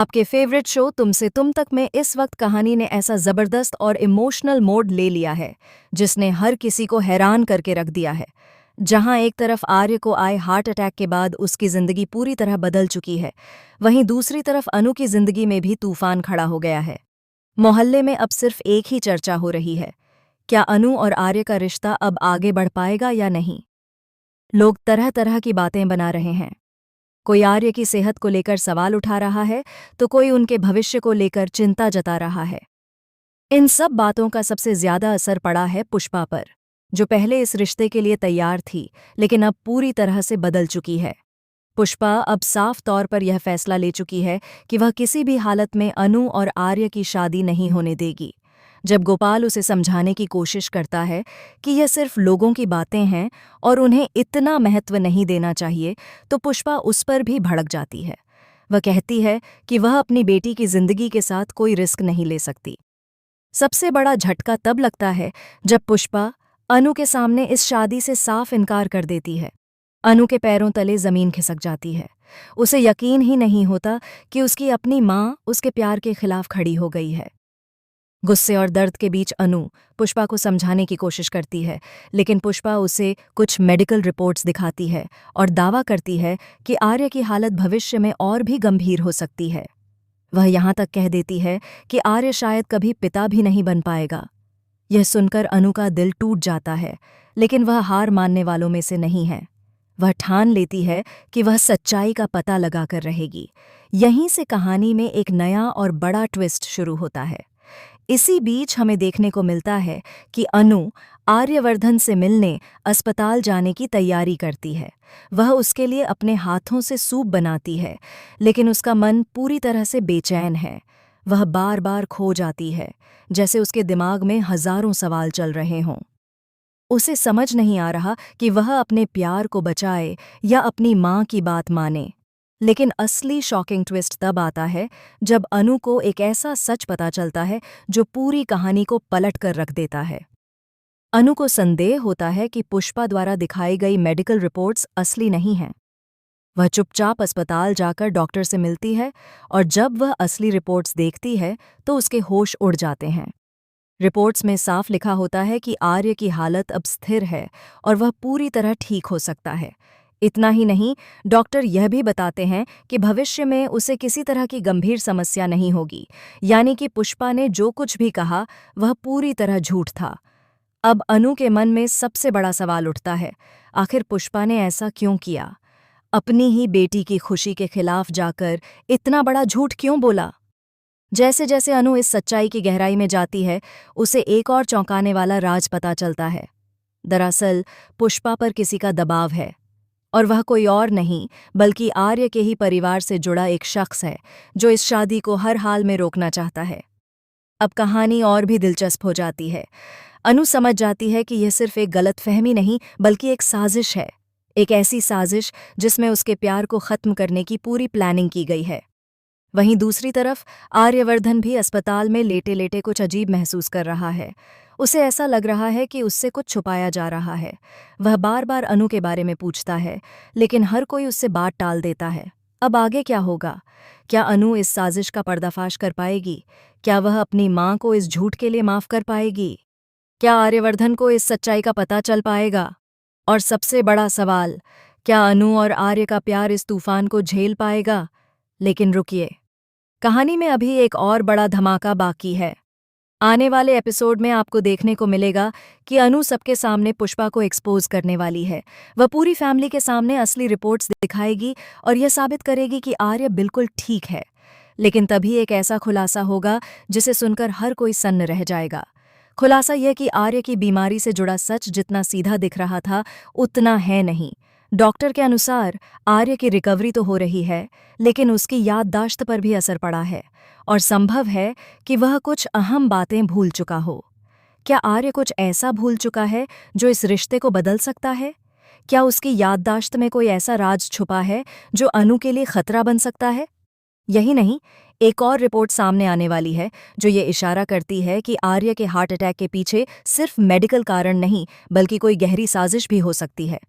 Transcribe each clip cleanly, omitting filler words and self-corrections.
आपके favourite show तुमसे तुम तक में इस वक्त कहानी ने ऐसा जबरदस्त और इमोशनल मोड ले लिया है जिसने हर किसी को हैरान करके रख दिया है। जहां एक तरफ आर्य को आए हार्ट अटैक के बाद उसकी जिंदगी पूरी तरह बदल चुकी है, वहीं दूसरी तरफ अनु की जिंदगी में भी तूफान खड़ा हो गया है। मोहल्ले में अब सिर्फ एक ही चर्चा हो रही है, क्या अनु और आर्य का रिश्ता अब आगे बढ़ पाएगा या नहीं। लोग तरह तरह की बातें बना रहे हैं। कोई आर्य की सेहत को लेकर सवाल उठा रहा है, तो कोई उनके भविष्य को लेकर चिंता जता रहा है। इन सब बातों का सबसे ज्यादा असर पड़ा है पुष्पा पर, जो पहले इस रिश्ते के लिए तैयार थी लेकिन अब पूरी तरह से बदल चुकी है। पुष्पा अब साफ तौर पर यह फैसला ले चुकी है कि वह किसी भी हालत में अनु और आर्य की शादी नहीं होने देगी। जब गोपाल उसे समझाने की कोशिश करता है कि यह सिर्फ लोगों की बातें हैं और उन्हें इतना महत्व नहीं देना चाहिए, तो पुष्पा उस पर भी भड़क जाती है। वह कहती है कि वह अपनी बेटी की जिंदगी के साथ कोई रिस्क नहीं ले सकती। सबसे बड़ा झटका तब लगता है जब पुष्पा अनु के सामने इस शादी से साफ इनकार कर देती है। अनु के पैरों तले जमीन खिसक जाती है। उसे यकीन ही नहीं होता कि उसकी अपनी माँ उसके प्यार के खिलाफ खड़ी हो गई है। गुस्से और दर्द के बीच अनु पुष्पा को समझाने की कोशिश करती है, लेकिन पुष्पा उसे कुछ मेडिकल रिपोर्ट्स दिखाती है और दावा करती है कि आर्य की हालत भविष्य में और भी गंभीर हो सकती है। वह यहाँ तक कह देती है कि आर्य शायद कभी पिता भी नहीं बन पाएगा। यह सुनकर अनु का दिल टूट जाता है, लेकिन वह हार मानने वालों में से नहीं है। वह ठान लेती है कि वह सच्चाई का पता लगाकर रहेगी। यहीं से कहानी में एक नया और बड़ा ट्विस्ट शुरू होता है। इसी बीच हमें देखने को मिलता है कि अनु आर्यवर्धन से मिलने अस्पताल जाने की तैयारी करती है। वह उसके लिए अपने हाथों से सूप बनाती है, लेकिन उसका मन पूरी तरह से बेचैन है। वह बार बार खो जाती है, जैसे उसके दिमाग में हजारों सवाल चल रहे हों। उसे समझ नहीं आ रहा कि वह अपने प्यार को बचाए या अपनी माँ की बात माने। लेकिन असली शॉकिंग ट्विस्ट तब आता है जब अनु को एक ऐसा सच पता चलता है जो पूरी कहानी को पलट कर रख देता है। अनु को संदेह होता है कि पुष्पा द्वारा दिखाई गई मेडिकल रिपोर्ट्स असली नहीं हैं। वह चुपचाप अस्पताल जाकर डॉक्टर से मिलती है और जब वह असली रिपोर्ट्स देखती है तो उसके होश उड़ जाते हैं। रिपोर्ट्स में साफ लिखा होता है कि आर्य की हालत अब स्थिर है और वह पूरी तरह ठीक हो सकता है। इतना ही नहीं, डॉक्टर यह भी बताते हैं कि भविष्य में उसे किसी तरह की गंभीर समस्या नहीं होगी, यानी कि पुष्पा ने जो कुछ भी कहा वह पूरी तरह झूठ था। अब अनु के मन में सबसे बड़ा सवाल उठता है, आखिर पुष्पा ने ऐसा क्यों किया? अपनी ही बेटी की खुशी के खिलाफ जाकर इतना बड़ा झूठ क्यों बोला? जैसे जैसे अनु इस सच्चाई की गहराई में जाती है, उसे एक और चौंकाने वाला राज पता चलता है। दरअसल पुष्पा पर किसी का दबाव है, और वह कोई और नहीं बल्कि आर्य के ही परिवार से जुड़ा एक शख्स है जो इस शादी को हर हाल में रोकना चाहता है। अब कहानी और भी दिलचस्प हो जाती है। अनु समझ जाती है कि यह सिर्फ एक गलतफहमी नहीं बल्कि एक साजिश है, एक ऐसी साजिश जिसमें उसके प्यार को खत्म करने की पूरी प्लानिंग की गई है। वहीं दूसरी तरफ आर्यवर्धन भी अस्पताल में लेटे लेटे कुछ अजीब महसूस कर रहा है। उसे ऐसा लग रहा है कि उससे कुछ छुपाया जा रहा है। वह बार बार अनु के बारे में पूछता है, लेकिन हर कोई उससे बात टाल देता है। अब आगे क्या होगा? क्या अनु इस साजिश का पर्दाफाश कर पाएगी? क्या वह अपनी माँ को इस झूठ के लिए माफ कर पाएगी? क्या आर्यवर्धन को इस सच्चाई का पता चल पाएगा? और सबसे बड़ा सवाल, क्या अनु और आर्य का प्यार इस तूफान को झेल पाएगा? लेकिन रुकिए, कहानी में अभी एक और बड़ा धमाका बाकी है। आने वाले एपिसोड में आपको देखने को मिलेगा कि अनु सबके सामने पुष्पा को एक्सपोज करने वाली है। वह पूरी फैमिली के सामने असली रिपोर्ट्स दिखाएगी और यह साबित करेगी कि आर्य बिल्कुल ठीक है। लेकिन तभी एक ऐसा खुलासा होगा जिसे सुनकर हर कोई सन्न रह जाएगा। खुलासा यह कि आर्य की बीमारी से जुड़ा सच जितना सीधा दिख रहा था उतना है नहीं। डॉक्टर के अनुसार आर्य की रिकवरी तो हो रही है, लेकिन उसकी याददाश्त पर भी असर पड़ा है और संभव है कि वह कुछ अहम बातें भूल चुका हो। क्या आर्य कुछ ऐसा भूल चुका है जो इस रिश्ते को बदल सकता है? क्या उसकी याददाश्त में कोई ऐसा राज छुपा है जो अनु के लिए खतरा बन सकता है? यही नहीं, एक और रिपोर्ट सामने आने वाली है जो ये इशारा करती है कि आर्य के हार्ट अटैक के पीछे सिर्फ मेडिकल कारण नहीं बल्कि कोई गहरी साजिश भी हो सकती है।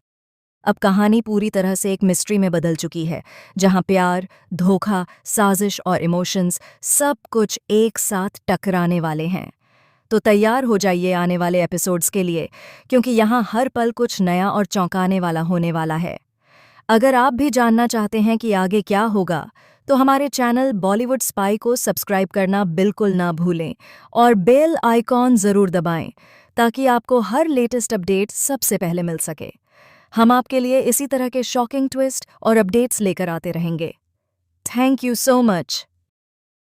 अब कहानी पूरी तरह से एक मिस्ट्री में बदल चुकी है, जहां प्यार, धोखा, साजिश और इमोशंस सब कुछ एक साथ टकराने वाले हैं। तो तैयार हो जाइए आने वाले एपिसोड्स के लिए, क्योंकि यहाँ हर पल कुछ नया और चौंकाने वाला होने वाला है। अगर आप भी जानना चाहते हैं कि आगे क्या होगा, तो हमारे चैनल बॉलीवुड स्पाई को सब्सक्राइब करना बिल्कुल ना भूलें और बेल आइकॉन ज़रूर दबाएं, ताकि आपको हर लेटेस्ट अपडेट सबसे पहले मिल सके। हम आपके लिए इसी तरह के शॉकिंग ट्विस्ट और अपडेट्स लेकर आते रहेंगे। Thank you so much.